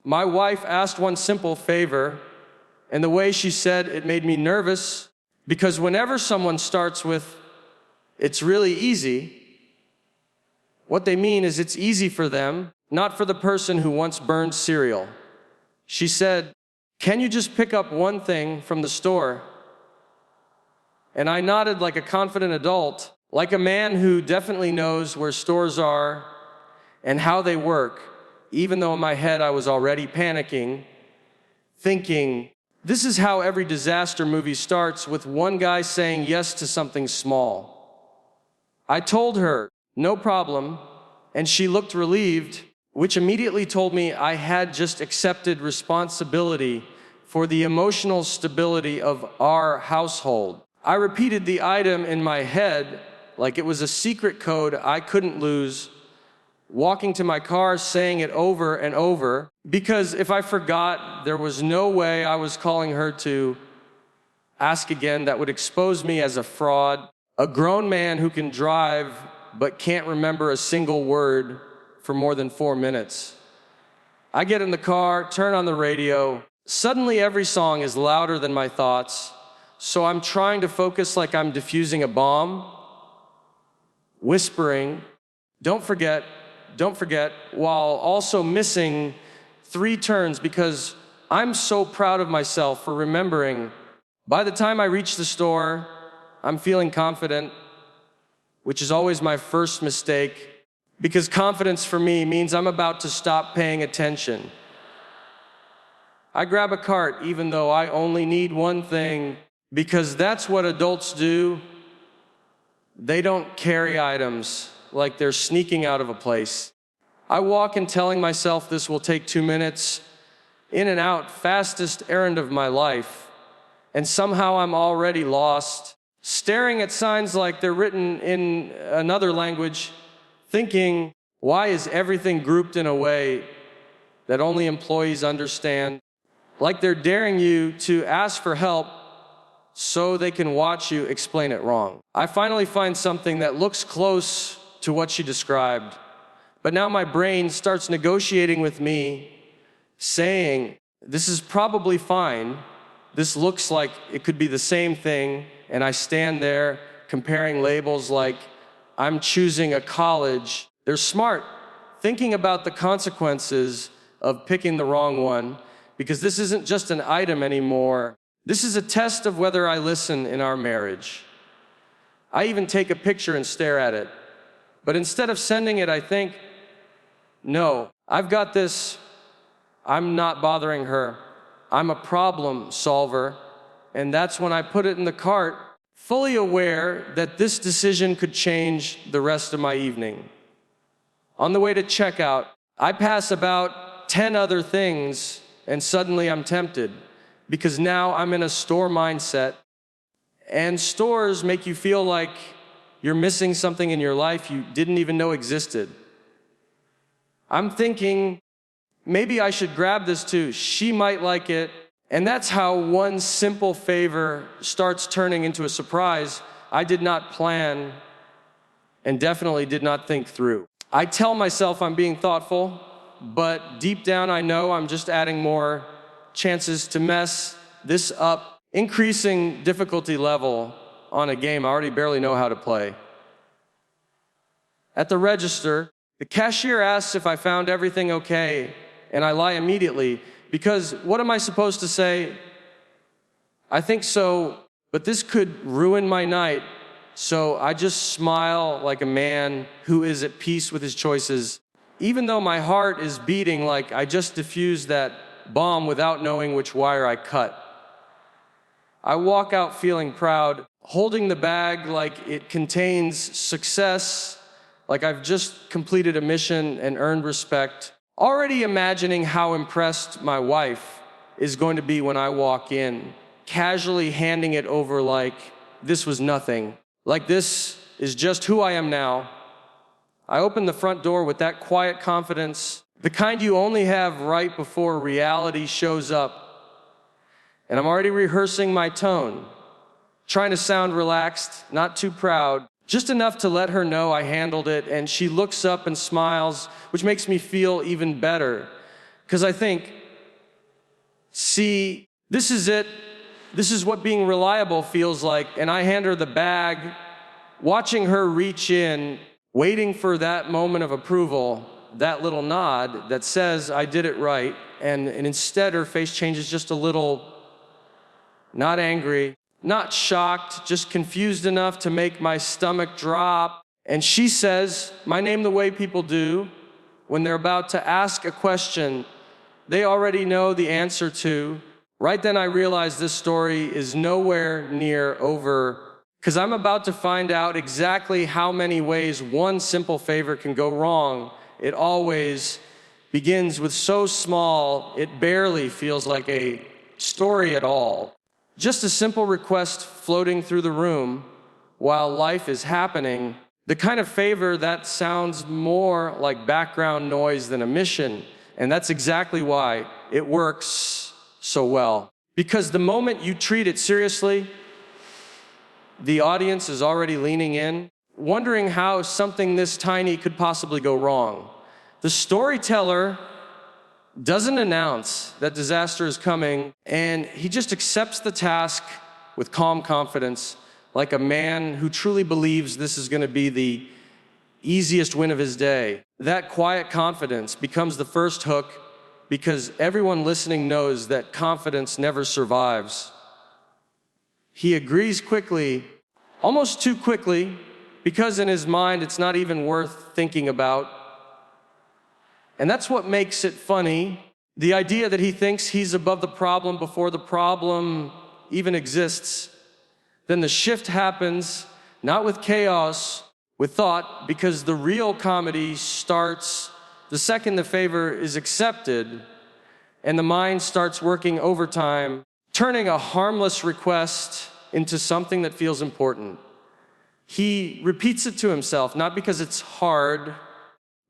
My wife asked one simple favor, and the way she said it made me nervous, because whenever someone starts with, "It's really easy," what they mean is it's easy for them, not for the person who once burned cereal. She said, "Can you just pick up one thing from the store?" And I nodded like a confident adult, like a man who definitely knows where stores are and how they work, even though in my head I was already panicking, thinking, this is how every disaster movie starts, with one guy saying yes to something small. I told her, "No problem," and she looked relieved, which immediately told me I had just accepted responsibility for the emotional stability of our household. I repeated the item in my head like it was a secret code I couldn't lose, walking to my car saying it over and over, because if I forgot, there was no way I was calling her to ask again. That would expose me as a fraud, a grown man who can drive but can't remember a single word for more than 4 minutes. I get in the car, turn on the radio. Suddenly every song is louder than my thoughts, so I'm trying to focus like I'm defusing a bomb, whispering, don't forget," while also missing 3 turns because I'm so proud of myself for remembering. By the time I reach the store, I'm feeling confident, which is always my first mistake, because confidence for me means I'm about to stop paying attention. I grab a cart even though I only need one thing, because that's what adults do. They don't carry items like they're sneaking out of a place. I walk in telling myself this will take 2 minutes, in and out, fastest errand of my life, and somehow I'm already lost, staring at signs like they're written in another language, thinking, why is everything grouped in a way that only employees understand? Like they're daring you to ask for help so they can watch you explain it wrong. I finally find something that looks close to what she described, but now my brain starts negotiating with me, saying, this is probably fine. This looks like it could be the same thing, and I stand there comparing labels like I'm choosing a college. They're smart, thinking about the consequences of picking the wrong one, because this isn't just an item anymore. This is a test of whether I listen in our marriage. I even take a picture and stare at it. But instead of sending it, I think, no, I've got this. I'm not bothering her. I'm a problem solver. And that's when I put it in the cart, fully aware that this decision could change the rest of my evening. On the way to checkout, I pass about 10 other things, and suddenly I'm tempted, because now I'm in a store mindset, and stores make you feel like you're missing something in your life you didn't even know existed. I'm thinking, maybe I should grab this too. She might like it. And that's how one simple favor starts turning into a surprise I did not plan and definitely did not think through. I tell myself I'm being thoughtful, but deep down I know I'm just adding more chances to mess this up, increasing difficulty level on a game I already barely know how to play. At the register, the cashier asks if I found everything okay, and I lie immediately, because what am I supposed to say? I think so, but this could ruin my night, so I just smile like a man who is at peace with his choices, even though my heart is beating like I just diffused that bomb without knowing which wire I cut. I walk out feeling proud, holding the bag like it contains success, like I've just completed a mission and earned respect, already imagining how impressed my wife is going to be when I walk in, casually handing it over like this was nothing, like this is just who I am now. I open the front door with that quiet confidence, the kind you only have right before reality shows up. And I'm already rehearsing my tone, trying to sound relaxed, not too proud, just enough to let her know I handled it, and she looks up and smiles, which makes me feel even better, Because I think, see, this is it. This is what being reliable feels like. And I hand her the bag, watching her reach in, waiting for that moment of approval, that little nod that says, I did it right. And instead, her face changes just a little, not angry, not shocked, just confused enough to make my stomach drop. And she says, my name the way people do when they're about to ask a question they already know the answer to. Right then I realized this story is nowhere near over, because I'm about to find out exactly how many ways one simple favor can go wrong. It always begins with so small, it barely feels like a story at all. Just a simple request floating through the room while life is happening. The kind of favor that sounds more like background noise than a mission. And that's exactly why it works so well. Because the moment you treat it seriously, the audience is already leaning in, wondering how something this tiny could possibly go wrong. The storyteller doesn't announce that disaster is coming, and he just accepts the task with calm confidence, like a man who truly believes this is going to be the easiest win of his day. That quiet confidence becomes the first hook, because everyone listening knows that confidence never survives. He agrees quickly, almost too quickly, because in his mind it's not even worth thinking about. And that's what makes it funny. The idea that he thinks he's above the problem before the problem even exists. Then the shift happens, not with chaos, with thought, because the real comedy starts the second the favor is accepted and the mind starts working overtime, turning a harmless request into something that feels important. He repeats it to himself, not because it's hard,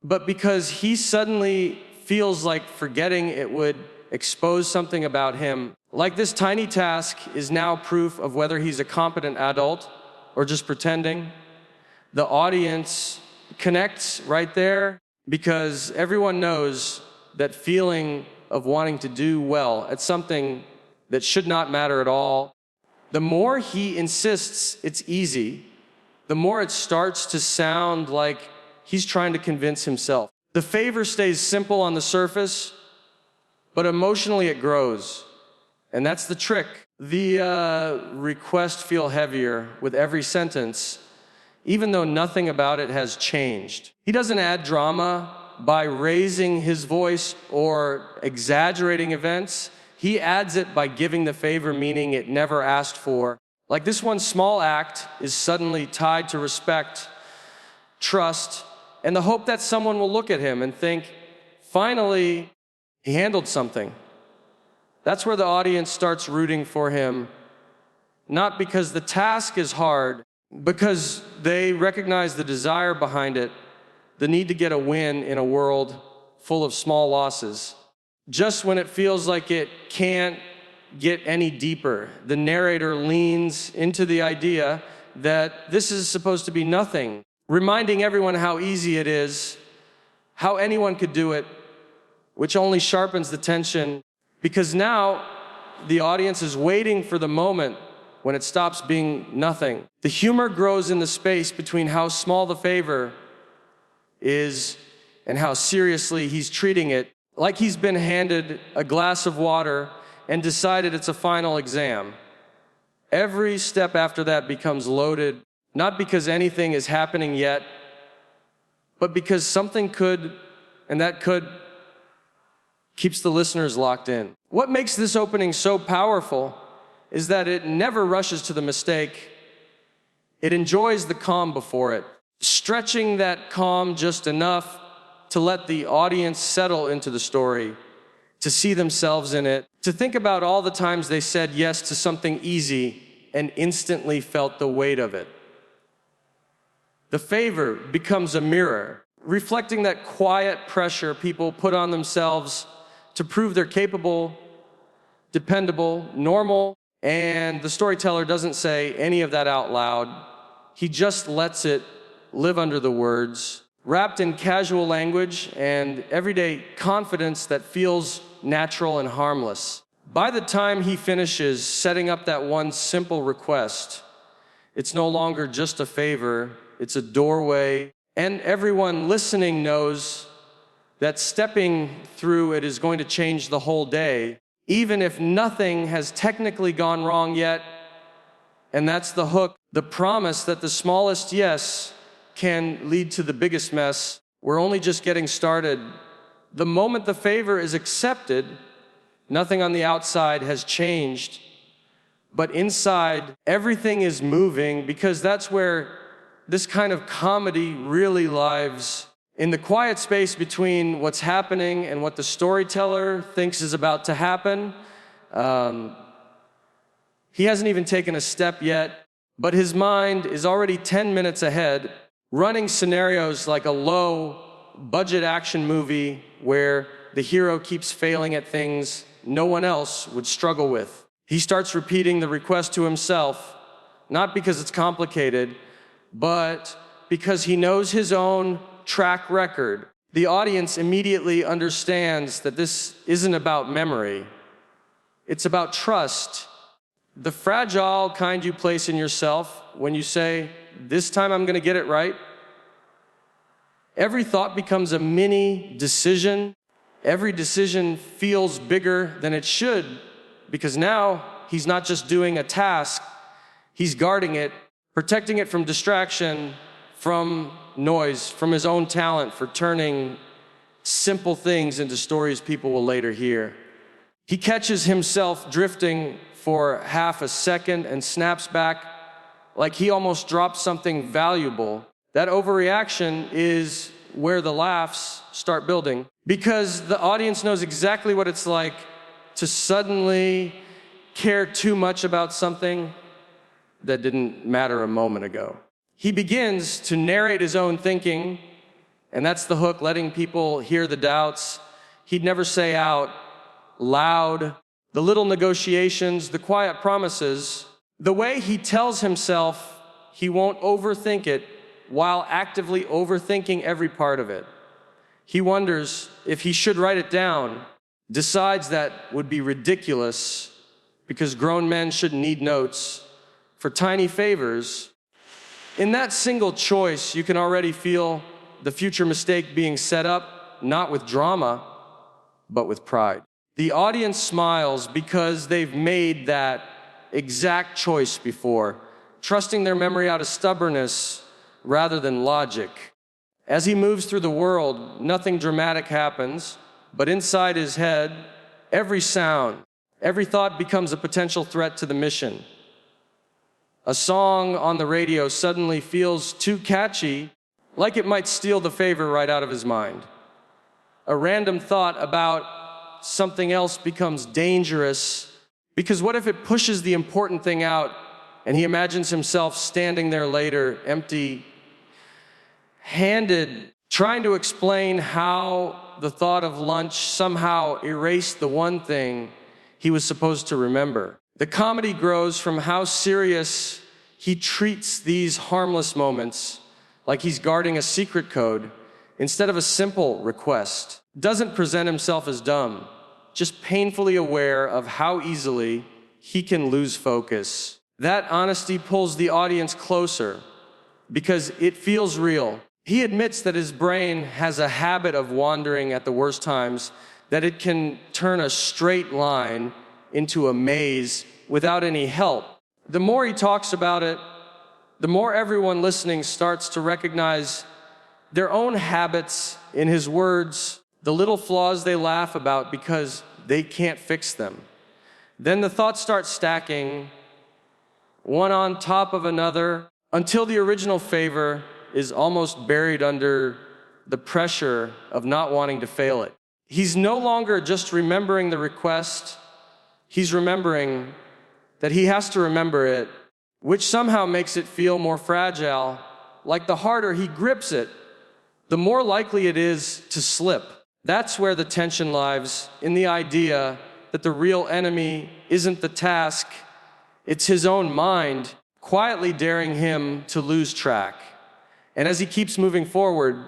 but because he suddenly feels like forgetting it would expose something about him. Like this tiny task is now proof of whether he's a competent adult or just pretending. The audience connects right there because everyone knows that feeling of wanting to do well at something that should not matter at all. The more he insists it's easy, the more it starts to sound like he's trying to convince himself. The favor stays simple on the surface, but emotionally it grows. And that's the trick. The requests feel heavier with every sentence, even though nothing about it has changed. He doesn't add drama by raising his voice or exaggerating events. He adds it by giving the favor meaning it never asked for. Like this one small act is suddenly tied to respect, trust, and the hope that someone will look at him and think, finally, he handled something. That's where the audience starts rooting for him, not because the task is hard, because they recognize the desire behind it, the need to get a win in a world full of small losses. Just when it feels like it can't get any deeper, the narrator leans into the idea that this is supposed to be nothing, reminding everyone how easy it is, how anyone could do it, which only sharpens the tension, because now the audience is waiting for the moment when it stops being nothing. The humor grows in the space between how small the favor is and how seriously he's treating it, like he's been handed a glass of water and decided it's a final exam. Every step after that becomes loaded, not because anything is happening yet, but because something could, and that could keeps the listeners locked in. What makes this opening so powerful is that it never rushes to the mistake. It enjoys the calm before it, stretching that calm just enough to let the audience settle into the story, to see themselves in it, to think about all the times they said yes to something easy and instantly felt the weight of it. The favor becomes a mirror, reflecting that quiet pressure people put on themselves to prove they're capable, dependable, normal, and the storyteller doesn't say any of that out loud. He just lets it live under the words. wrapped in casual language and everyday confidence that feels natural and harmless. By the time he finishes setting up that one simple request, it's no longer just a favor, it's a doorway, and everyone listening knows that stepping through it is going to change the whole day, even if nothing has technically gone wrong yet. And that's the hook, the promise that the smallest yes can lead to the biggest mess. We're only just getting started. The moment the favor is accepted, nothing on the outside has changed, but inside, everything is moving, because that's where this kind of comedy really lives. In the quiet space between what's happening and what the storyteller thinks is about to happen. He hasn't even taken a step yet, but his mind is already 10 minutes ahead, running scenarios like a low-budget action movie where the hero keeps failing at things no one else would struggle with. He starts repeating the request to himself, not because it's complicated, but because he knows his own track record. The audience immediately understands that this isn't about memory. It's about trust. The fragile kind you place in yourself when you say, "This time I'm going to get it right." Every thought becomes a mini decision. Every decision feels bigger than it should, because now he's not just doing a task, he's guarding it, protecting it from distraction, from noise, from his own talent for turning simple things into stories people will later hear. He catches himself drifting for half a second and snaps back like he almost dropped something valuable. That overreaction is where the laughs start building, because the audience knows exactly what it's like to suddenly care too much about something that didn't matter a moment ago. He begins to narrate his own thinking, and that's the hook, letting people hear the doubts he'd never say out loud, the little negotiations, the quiet promises, the way he tells himself he won't overthink it while actively overthinking every part of it. He wonders if he should write it down, decides that would be ridiculous because grown men shouldn't need notes for tiny favors. In that single choice, you can already feel the future mistake being set up, not with drama, but with pride. The audience smiles because they've made that exact choice before, trusting their memory out of stubbornness rather than logic. As he moves through the world, nothing dramatic happens, but inside his head, every sound, every thought becomes a potential threat to the mission. A song on the radio suddenly feels too catchy, like it might steal the favor right out of his mind. A random thought about something else becomes dangerous, because what if it pushes the important thing out and he imagines himself standing there later, empty-handed, trying to explain how the thought of lunch somehow erased the one thing he was supposed to remember. The comedy grows from how serious he treats these harmless moments, like he's guarding a secret code instead of a simple request. Doesn't present himself as dumb, just painfully aware of how easily he can lose focus. That honesty pulls the audience closer because it feels real. He admits that his brain has a habit of wandering at the worst times, that it can turn a straight line into a maze without any help. The more he talks about it, the more everyone listening starts to recognize their own habits in his words, the little flaws they laugh about because they can't fix them. Then the thoughts start stacking, one on top of another, until the original favor is almost buried under the pressure of not wanting to fail it. He's no longer just remembering the request, he's remembering that he has to remember it, which somehow makes it feel more fragile, like the harder he grips it, the more likely it is to slip. That's where the tension lies, in the idea that the real enemy isn't the task, it's his own mind, quietly daring him to lose track. And as he keeps moving forward,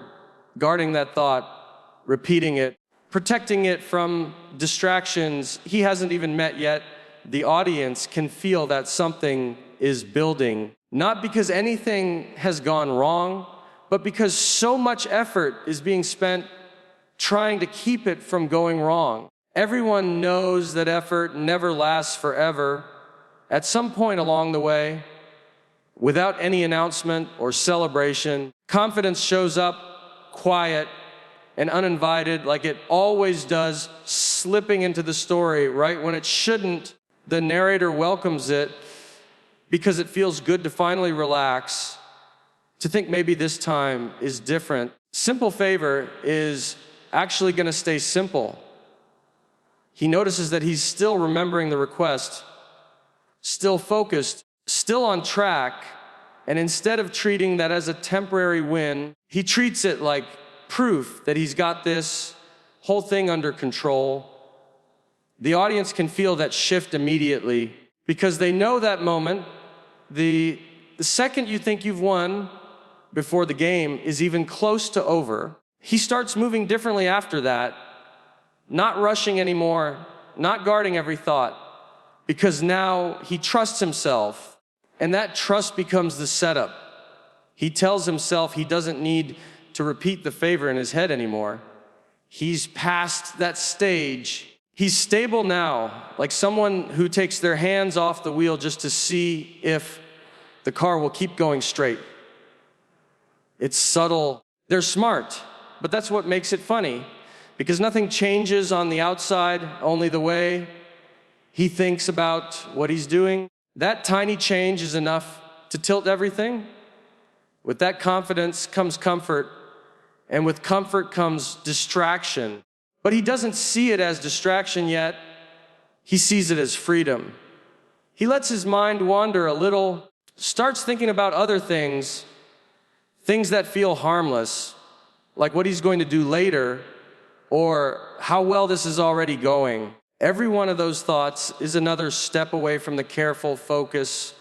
guarding that thought, repeating it, protecting it from distractions he hasn't even met yet. The audience can feel that something is building, not because anything has gone wrong, but because so much effort is being spent trying to keep it from going wrong. Everyone knows that effort never lasts forever. At some point along the way, without any announcement or celebration, confidence shows up quiet and uninvited, like it always does, slipping into the story right when it shouldn't. The narrator welcomes it because it feels good to finally relax, to think maybe this time is different. Simple favor is actually going to stay simple. He notices that he's still remembering the request, still focused, still on track, and instead of treating that as a temporary win, he treats it like proof that he's got this whole thing under control. The audience can feel that shift immediately because they know that moment. The second you think you've won before the game is even close to over, he starts moving differently after that, not rushing anymore, not guarding every thought, because now he trusts himself, and that trust becomes the setup. He tells himself he doesn't need to repeat the favor in his head anymore. He's past that stage. He's stable now, like someone who takes their hands off the wheel just to see if the car will keep going straight. It's subtle. They're smart, but that's what makes it funny, because nothing changes on the outside, only the way he thinks about what he's doing. That tiny change is enough to tilt everything. With that confidence comes comfort, and with comfort comes distraction. But he doesn't see it as distraction yet. He sees it as freedom. He lets his mind wander a little, starts thinking about other things, things that feel harmless, like what he's going to do later, or how well this is already going. Every one of those thoughts is another step away from the careful focus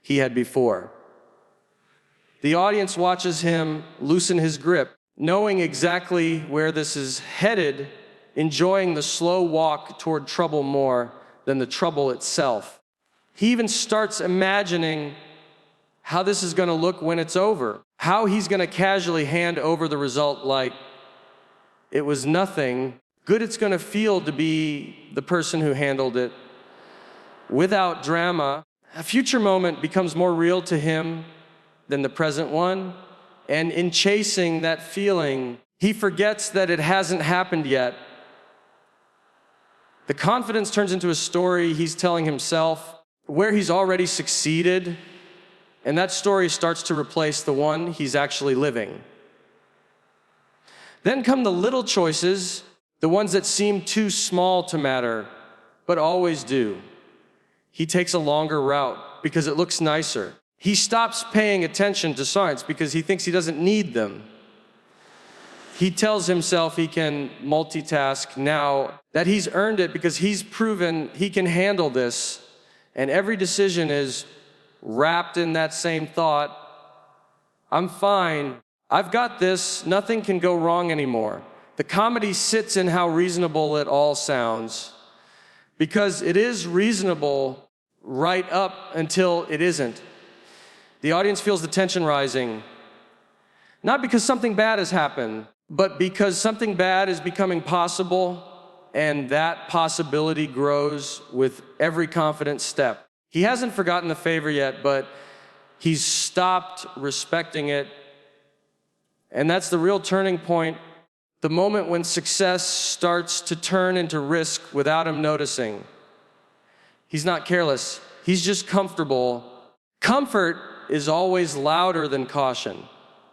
he had before. The audience watches him loosen his grip, knowing exactly where this is headed, enjoying the slow walk toward trouble more than the trouble itself. He even starts imagining how this is going to look when it's over, how he's going to casually hand over the result like it was nothing. Good it's going to feel to be the person who handled it without drama. A future moment becomes more real to him than the present one. And in chasing that feeling, he forgets that it hasn't happened yet. The confidence turns into a story he's telling himself where he's already succeeded, and that story starts to replace the one he's actually living. Then come the little choices, the ones that seem too small to matter, but always do. He takes a longer route because it looks nicer. He stops paying attention to signs because he thinks he doesn't need them. He tells himself he can multitask now, that he's earned it because he's proven he can handle this. And every decision is wrapped in that same thought. I'm fine. I've got this. Nothing can go wrong anymore. The comedy sits in how reasonable it all sounds, because it is reasonable right up until it isn't. The audience feels the tension rising, not because something bad has happened, but because something bad is becoming possible, and that possibility grows with every confident step. He hasn't forgotten the favor yet, but he's stopped respecting it. And that's the real turning point, the moment when success starts to turn into risk without him noticing. He's not careless, he's just comfortable. Comfort is always louder than caution.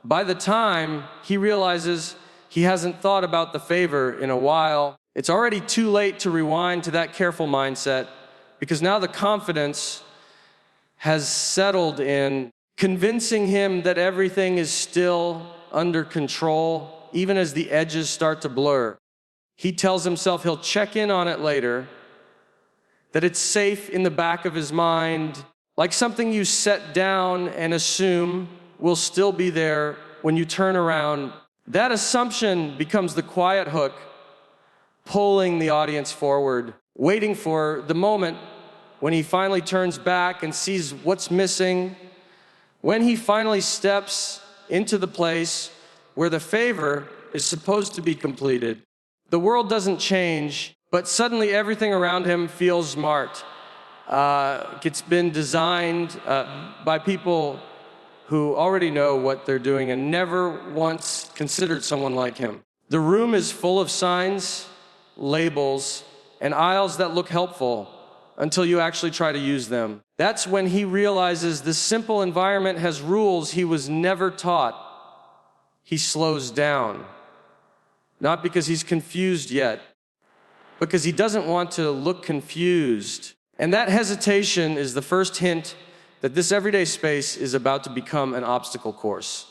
By the time he realizes he hasn't thought about the favor in a while, it's already too late to rewind to that careful mindset, because now the confidence has settled in, convincing him that everything is still under control, even as the edges start to blur. He tells himself he'll check in on it later, that it's safe in the back of his mind, like something you set down and assume will still be there when you turn around. That assumption becomes the quiet hook, pulling the audience forward, waiting for the moment when he finally turns back and sees what's missing, when he finally steps into the place where the favor is supposed to be completed. The world doesn't change, but suddenly everything around him feels smart. It's been designed by people who already know what they're doing and never once considered someone like him. The room is full of signs, labels, and aisles that look helpful until you actually try to use them. That's when he realizes this simple environment has rules he was never taught. He slows down, not because he's confused yet, because he doesn't want to look confused. And that hesitation is the first hint that this everyday space is about to become an obstacle course.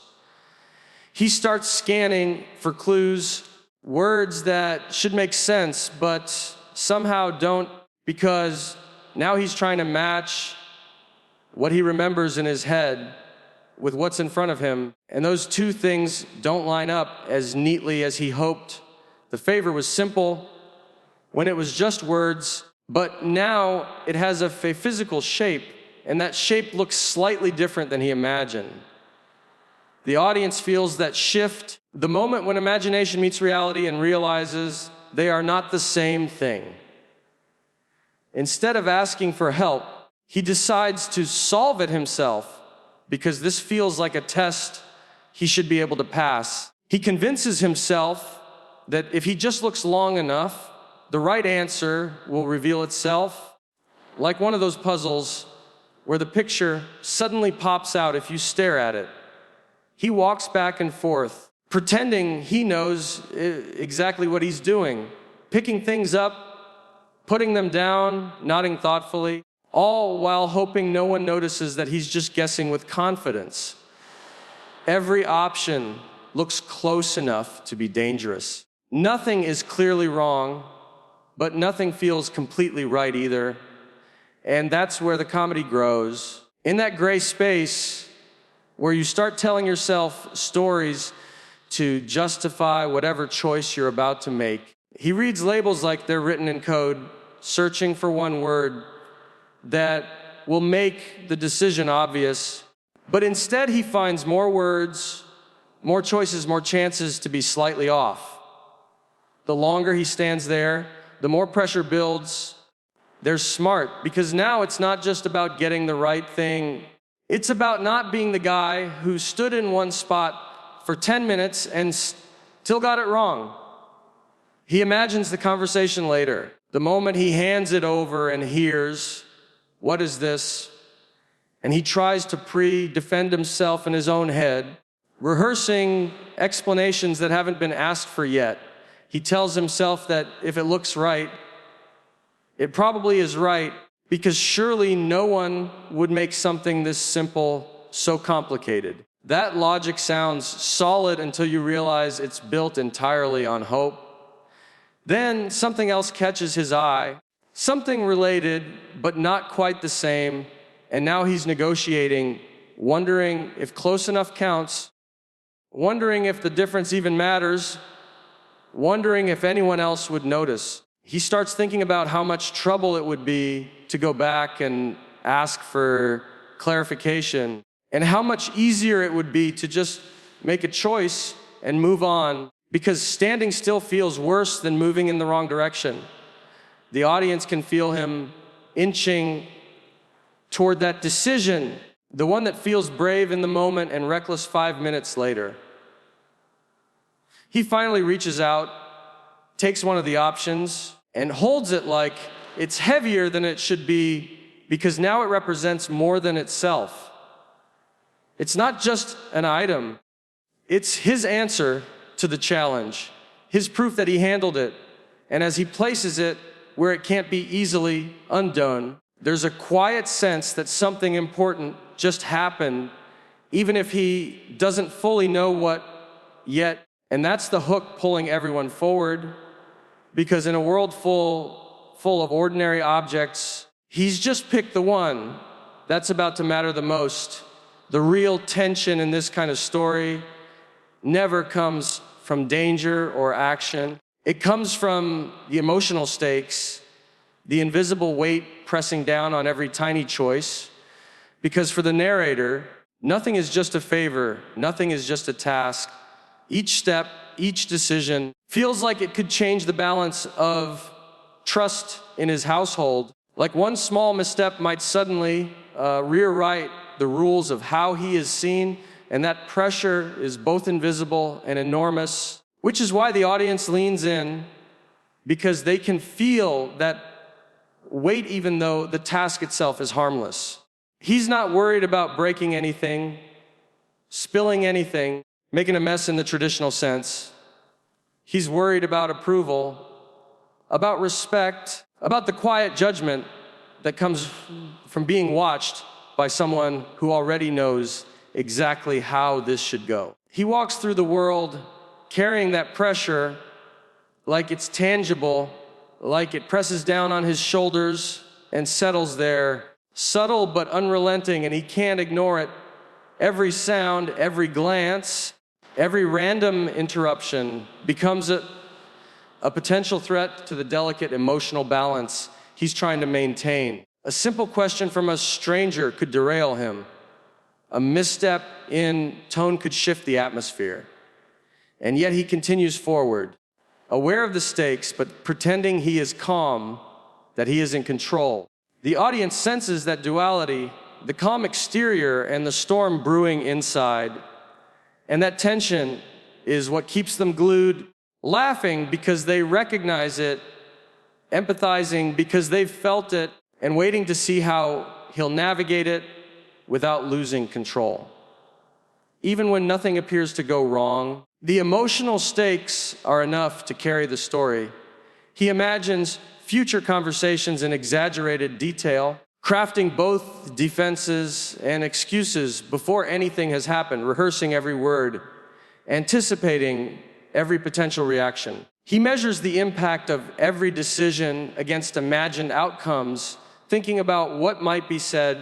He starts scanning for clues, words that should make sense, but somehow don't, because now he's trying to match what he remembers in his head with what's in front of him, and those two things don't line up as neatly as he hoped. The favor was simple when it was just words, but now it has a physical shape, and that shape looks slightly different than he imagined. The audience feels that shift, the moment when imagination meets reality and realizes they are not the same thing. Instead of asking for help, he decides to solve it himself because this feels like a test he should be able to pass. He convinces himself that if he just looks long enough, the right answer will reveal itself, like one of those puzzles where the picture suddenly pops out if you stare at it. He walks back and forth, pretending he knows exactly what he's doing, picking things up, putting them down, nodding thoughtfully, all while hoping no one notices that he's just guessing with confidence. Every option looks close enough to be dangerous. Nothing is clearly wrong, but nothing feels completely right either. And that's where the comedy grows. In that gray space where you start telling yourself stories to justify whatever choice you're about to make. He reads labels like they're written in code, searching for one word that will make the decision obvious. But instead he finds more words, more choices, more chances to be slightly off. The longer he stands there, the more pressure builds. They're smart, because now it's not just about getting the right thing. It's about not being the guy who stood in one spot for 10 minutes and still got it wrong. He imagines the conversation later, the moment he hands it over and hears, "What is this?" And he tries to defend himself in his own head, rehearsing explanations that haven't been asked for yet. He tells himself that if it looks right, it probably is right, because surely no one would make something this simple so complicated. That logic sounds solid until you realize it's built entirely on hope. Then something else catches his eye, something related but not quite the same, and now he's negotiating, wondering if close enough counts, wondering if the difference even matters, wondering if anyone else would notice. He starts thinking about how much trouble it would be to go back and ask for clarification, and how much easier it would be to just make a choice and move on, because standing still feels worse than moving in the wrong direction. The audience can feel him inching toward that decision, the one that feels brave in the moment and reckless 5 minutes later. He finally reaches out, takes one of the options, and holds it like it's heavier than it should be, because now it represents more than itself. It's not just an item. It's his answer to the challenge, his proof that he handled it. And as he places it where it can't be easily undone, there's a quiet sense that something important just happened, even if he doesn't fully know what yet. And that's the hook pulling everyone forward, because in a world full of ordinary objects, he's just picked the one that's about to matter the most. The real tension in this kind of story never comes from danger or action. It comes from the emotional stakes, the invisible weight pressing down on every tiny choice. Because for the narrator, nothing is just a favor, nothing is just a task. Each step, each decision feels like it could change the balance of trust in his household. Like one small misstep might suddenly rewrite the rules of how he is seen, and that pressure is both invisible and enormous, which is why the audience leans in, because they can feel that weight even though the task itself is harmless. He's not worried about breaking anything, spilling anything, making a mess in the traditional sense. He's worried about approval, about respect, about the quiet judgment that comes from being watched by someone who already knows exactly how this should go. He walks through the world carrying that pressure like it's tangible, like it presses down on his shoulders and settles there, subtle but unrelenting, and he can't ignore it. Every sound, every glance, every random interruption becomes a potential threat to the delicate emotional balance he's trying to maintain. A simple question from a stranger could derail him. A misstep in tone could shift the atmosphere. And yet he continues forward, aware of the stakes, but pretending he is calm, that he is in control. The audience senses that duality, the calm exterior and the storm brewing inside. And that tension is what keeps them glued, laughing because they recognize it, empathizing because they've felt it, and waiting to see how he'll navigate it without losing control. Even when nothing appears to go wrong, the emotional stakes are enough to carry the story. He imagines future conversations in exaggerated detail, crafting both defenses and excuses before anything has happened, rehearsing every word, anticipating every potential reaction. He measures the impact of every decision against imagined outcomes, thinking about what might be said,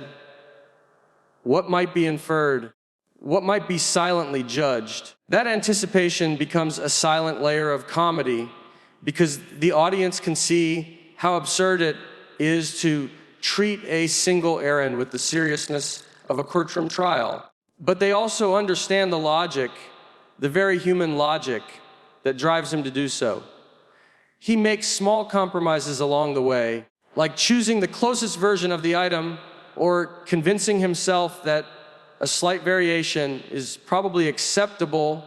what might be inferred, what might be silently judged. That anticipation becomes a silent layer of comedy because the audience can see how absurd it is to treat a single errand with the seriousness of a courtroom trial. But they also understand the logic, the very human logic that drives him to do so. He makes small compromises along the way, like choosing the closest version of the item or convincing himself that a slight variation is probably acceptable.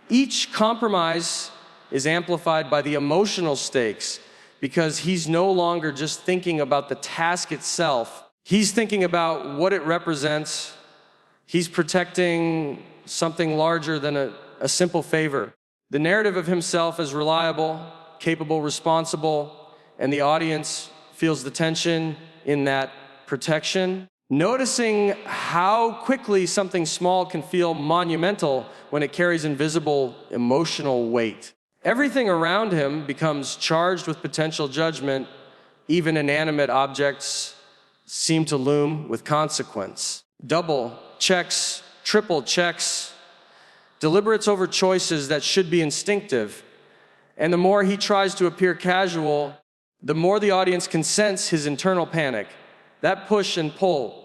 Each compromise is amplified by the emotional stakes because he's no longer just thinking about the task itself. He's thinking about what it represents. He's protecting something larger than a simple favor. The narrative of himself as reliable, capable, responsible, and the audience feels the tension in that protection. Noticing how quickly something small can feel monumental when it carries invisible emotional weight. Everything around him becomes charged with potential judgment. Even inanimate objects seem to loom with consequence. Double checks, triple checks, deliberates over choices that should be instinctive. And the more he tries to appear casual, the more the audience can sense his internal panic. That push and pull.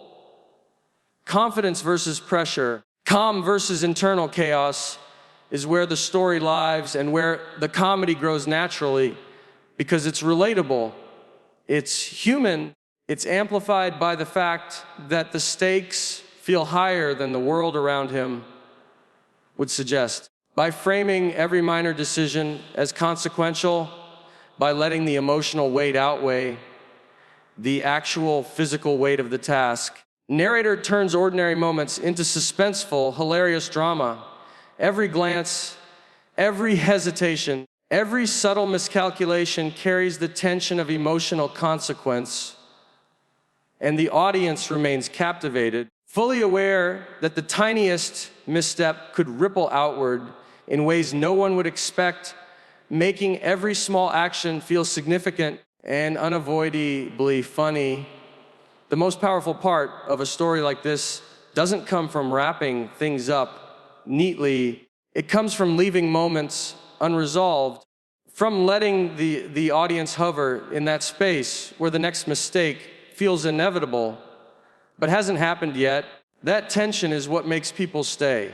Confidence versus pressure, calm versus internal chaos is where the story lives and where the comedy grows naturally because it's relatable, it's human, it's amplified by the fact that the stakes feel higher than the world around him would suggest. By framing every minor decision as consequential, by letting the emotional weight outweigh the actual physical weight of the task, narrator turns ordinary moments into suspenseful, hilarious drama. Every glance, every hesitation, every subtle miscalculation carries the tension of emotional consequence, and the audience remains captivated, fully aware that the tiniest misstep could ripple outward in ways no one would expect, making every small action feel significant and unavoidably funny. The most powerful part of a story like this doesn't come from wrapping things up neatly. It comes from leaving moments unresolved, from letting the audience hover in that space where the next mistake feels inevitable but hasn't happened yet. That tension is what makes people stay.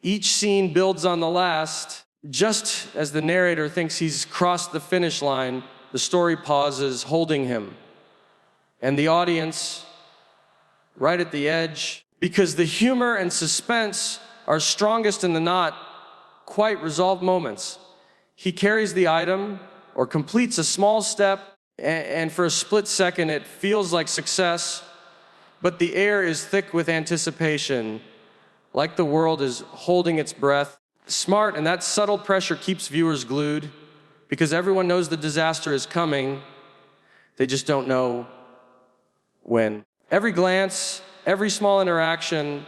Each scene builds on the last. Just as the narrator thinks he's crossed the finish line, the story pauses, holding him. And the audience, right at the edge, because the humor and suspense are strongest in the not quite resolved moments. He carries the item or completes a small step, and for a split second it feels like success, but the air is thick with anticipation, like the world is holding its breath. Smart, and that subtle pressure keeps viewers glued, because everyone knows the disaster is coming, they just don't know when. Every glance, every small interaction,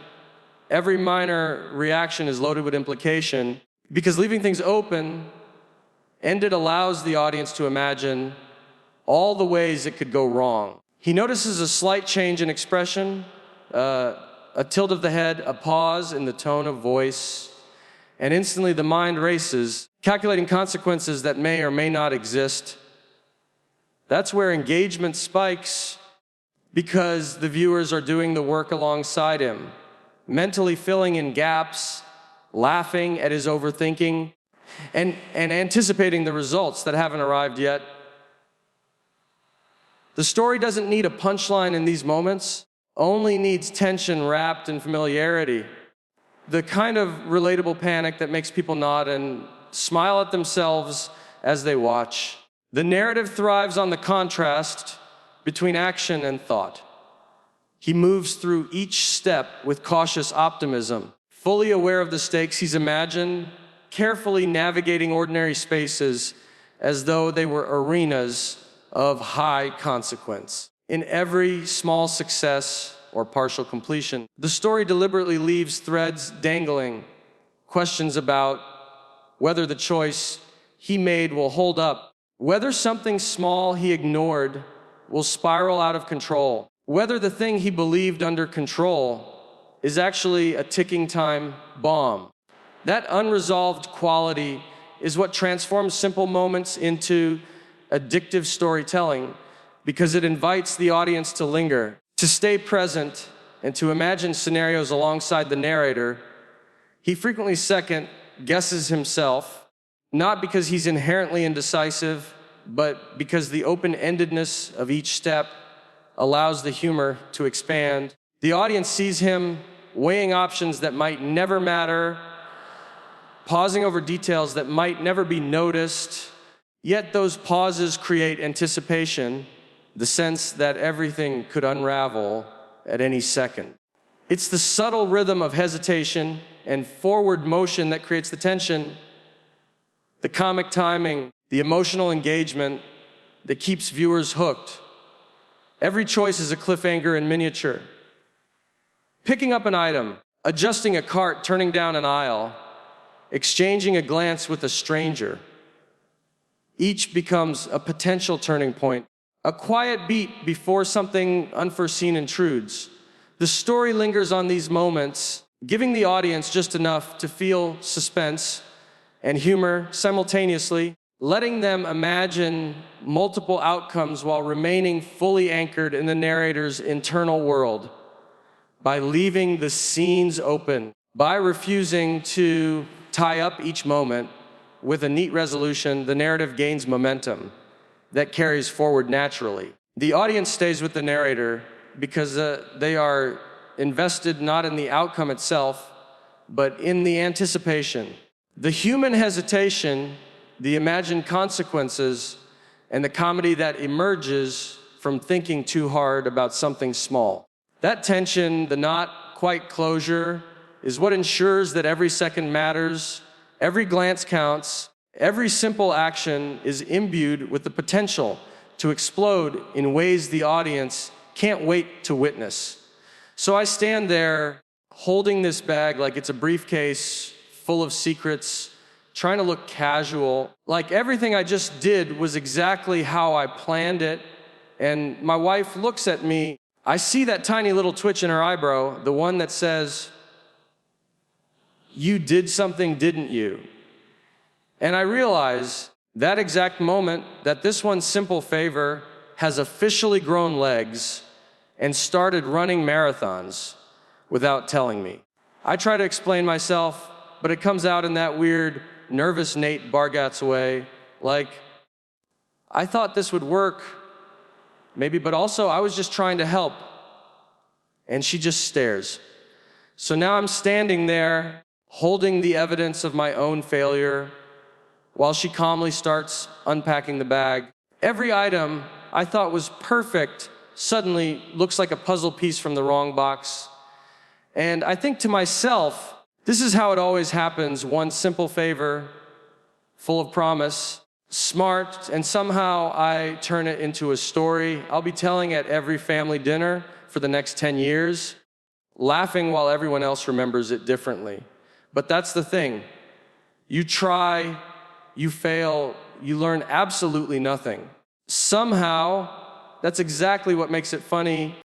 every minor reaction is loaded with implication, because leaving things open-ended allows the audience to imagine all the ways it could go wrong. He notices a slight change in expression, a tilt of the head, a pause in the tone of voice, and instantly the mind races, calculating consequences that may or may not exist. That's where engagement spikes, because the viewers are doing the work alongside him, mentally filling in gaps, laughing at his overthinking, and anticipating the results that haven't arrived yet. The story doesn't need a punchline in these moments, only needs tension wrapped in familiarity. The kind of relatable panic that makes people nod and smile at themselves as they watch. The narrative thrives on the contrast between action and thought. He moves through each step with cautious optimism, fully aware of the stakes he's imagined, carefully navigating ordinary spaces as though they were arenas of high consequence. In every small success or partial completion, the story deliberately leaves threads dangling, questions about whether the choice he made will hold up, whether something small he ignored will spiral out of control, whether the thing he believed under control is actually a ticking time bomb. That unresolved quality is what transforms simple moments into addictive storytelling, because it invites the audience to linger, to stay present, and to imagine scenarios alongside the narrator. He frequently second guesses himself, not because he's inherently indecisive, but because the open-endedness of each step allows the humor to expand. The audience sees him weighing options that might never matter, pausing over details that might never be noticed, yet those pauses create anticipation, the sense that everything could unravel at any second. It's the subtle rhythm of hesitation and forward motion that creates the tension, the comic timing, the emotional engagement that keeps viewers hooked. Every choice is a cliffhanger in miniature. Picking up an item, adjusting a cart, turning down an aisle, exchanging a glance with a stranger. Each becomes a potential turning point, a quiet beat before something unforeseen intrudes. The story lingers on these moments, giving the audience just enough to feel suspense and humor simultaneously, letting them imagine multiple outcomes while remaining fully anchored in the narrator's internal world. By leaving the scenes open, by refusing to tie up each moment with a neat resolution, the narrative gains momentum that carries forward naturally. The audience stays with the narrator because they are invested not in the outcome itself, but in the anticipation. The human hesitation, the imagined consequences, and the comedy that emerges from thinking too hard about something small. That tension, the not quite closure, is what ensures that every second matters, every glance counts, every simple action is imbued with the potential to explode in ways the audience can't wait to witness. So I stand there holding this bag like it's a briefcase full of secrets, trying to look casual, like everything I just did was exactly how I planned it. And my wife looks at me. I see that tiny little twitch in her eyebrow, the one that says, You did something, didn't you? And I realize that exact moment that this one simple favor has officially grown legs and started running marathons without telling me. I try to explain myself, but it comes out in that weird, nervous Nate Bargatze way, like, I thought this would work, maybe, but also I was just trying to help. And she just stares. So now I'm standing there, holding the evidence of my own failure, while she calmly starts unpacking the bag. Every item I thought was perfect suddenly looks like a puzzle piece from the wrong box. And I think to myself, this is how it always happens: one simple favor, full of promise, smart, and somehow I turn it into a story I'll be telling at every family dinner for the next 10 years, laughing while everyone else remembers it differently. But that's the thing. You try, you fail, you learn absolutely nothing. Somehow, that's exactly what makes it funny.